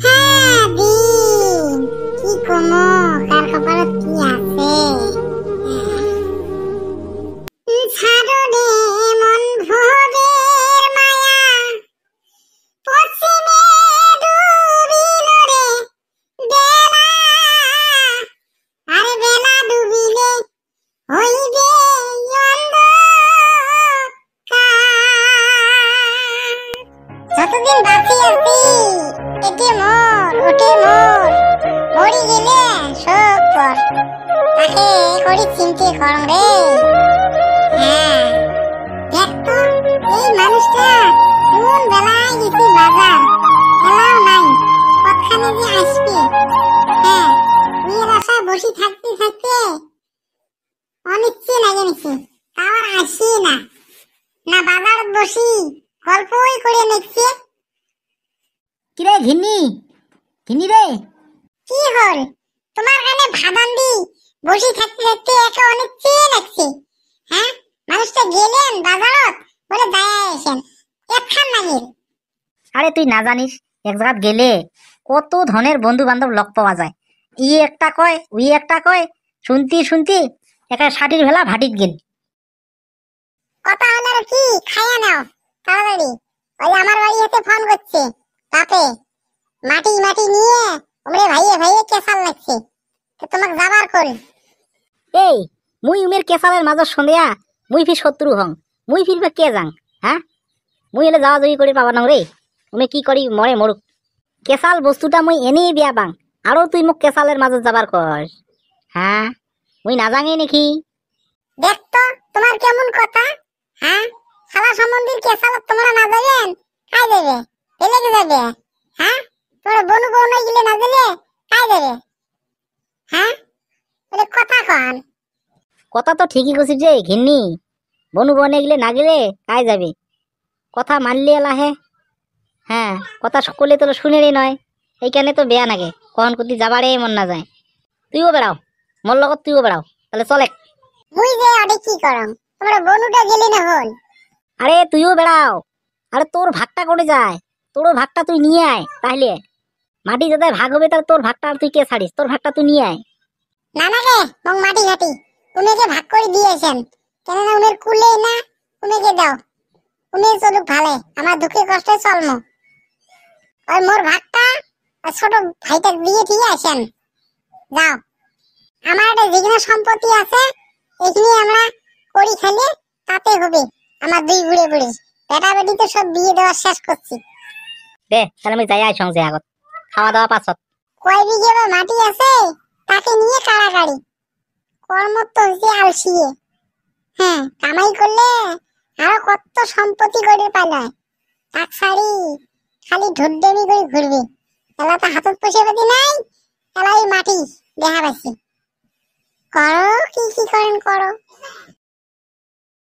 হ্যাঁ দিন কি কমো, কার কপালত কি আছে। ছাড়ো রে মন ভোরের মায়া, পশ্চিমে ডুবিল রে বেলা, আরে বেলা ডুবিলে হইবে যতদিন বাঁচি আছি এটি মোর ওটি মোর, মরি গেলে সব পর, তাকে করি চিনতে করম রে। হ্যাঁ দেখ তো এই মানুষটা কোন বেলায় গেছি বাজার, এলাও নাই কতখানে যে আসবে। হ্যাঁ মেয়ের আশায় বসে থাকতে থাকতে অনিচ্ছে লাগে নিছি, তাও আর আসি না, না বাজারত বসি গল্পই করে নিচ্ছে। কিরে ঘিন্নি, ঘিন্নি রে, কি হল? তোমার কানে ভাদান দি বসে থাকতে থাকতে একে অনিচ্ছে লাগছে। হ্যাঁ মানুষটা গেলেন বাজারত বলে দায় আসেন একখান নাগিল। আরে তুই না জানিস এক জায়গাত গেলে কত ধরনের বন্ধু বান্ধব লগ পাওয়া যায়। ই একটা কয় উই একটা কয়, শুনতি শুনতি একা ষাটির ভেলা ভাটিত গেল। কথা হলো আর কি, খাইয়া নাও তাড়াতাড়ি। ওই আমার বাড়ি হতে ফোন করছে বাপে, মাটি মাটি নিয়ে ওমরে ভাইয়ে ভাইয়ে কেসাল লাগছে, তো তোমাকে যাবার কল। এই মুই উমের কেসালের মাজত সন্ধিয়া মুই ফির শত্রু হং, মুই ফিরবে কে যাং। হ্যাঁ মুই এলে যাওয়া জয়ী করে পাবা নং রে, উমে কি করি মরে মরুক। কেসাল বস্তুটা মুই এনেই বিয়া বাং, আরো তুই মোক কেসালের মাজত যাবার কস। হ্যাঁ মুই না যাঙে নাকি? দেখ তো তোমার কেমন কথা। হ্যাঁ শালা সম্বন্ধীর কেসালত তোমরা না যাবেন কাই দেবে, এলে কি যাবে? হ্যাঁ তোমরা বনু বউ না গেলে না দিলে কাই দেবে? হ্যাঁ বলে কথা কন। কথা তো ঠিকই কছিস রে ঘিন্নি, বনু বনে গেলে না গেলে কাই যাবে, কথা মানলে লাহে। হ্যাঁ কথা সকলে তো শুনেরই নয়, এইখানে তো বেয়া নাগে, কখন কুতি যাবারে মন না যায়। তুইও বেড়াও মোর লগত, তুইও বেড়াও, তাহলে চলে। মুই যে আরে কি করম, তোমরা বনুটা গেলে না হল। আরে তুইও বেড়াও, আরে তোর ভাগটা করে যায়, তোরও ভাগটা তুই নিয়ে আয়। তাহলে মাটি যাতে ভাগ হবে তাহলে তোর ভাগটা আর তুই কে ছাড়িস, তোর ভাগটা তুই নিয়ে আয়। না না রে মং মাটি ঘাটি উনাকে ভাগ করে দিয়েছেন, কেননা উনের কুলে না, উনাকে দাও, উনি চলুক ভালে, আমার দুঃখে কষ্টে চলমো। আর মোর ভাগটা আর ছোট ভাইটা দিয়ে ঠিক আসেন যাও। আমার একটা যেখানে সম্পত্তি আছে এখানে আমরা করি খালি, তাতে হবে আমার দুই বুড়ে বুড়ি বেটা বেটি তো সব বিয়ে দেওয়া শেষ করছি। দে তাহলে আমি যাই আয় সঙ্গে আগত, খাওয়া দাওয়া পাছত। কয় বিঘে বা মাটি আছে তাকে নিয়ে কাড়াকাড়ি, কর্ম তো হচ্ছে আলসিয়ে। হ্যাঁ কামাই করলে আরো কত সম্পত্তি করে পালায়, তাক ছাড়ি খালি ঢুড্ডেমি করে ঘুরবে। এলা তো হাতত পয়সা পাতি নাই, এলা ওই মাটি দেখা পাচ্ছি। করো কি কি করেন করো।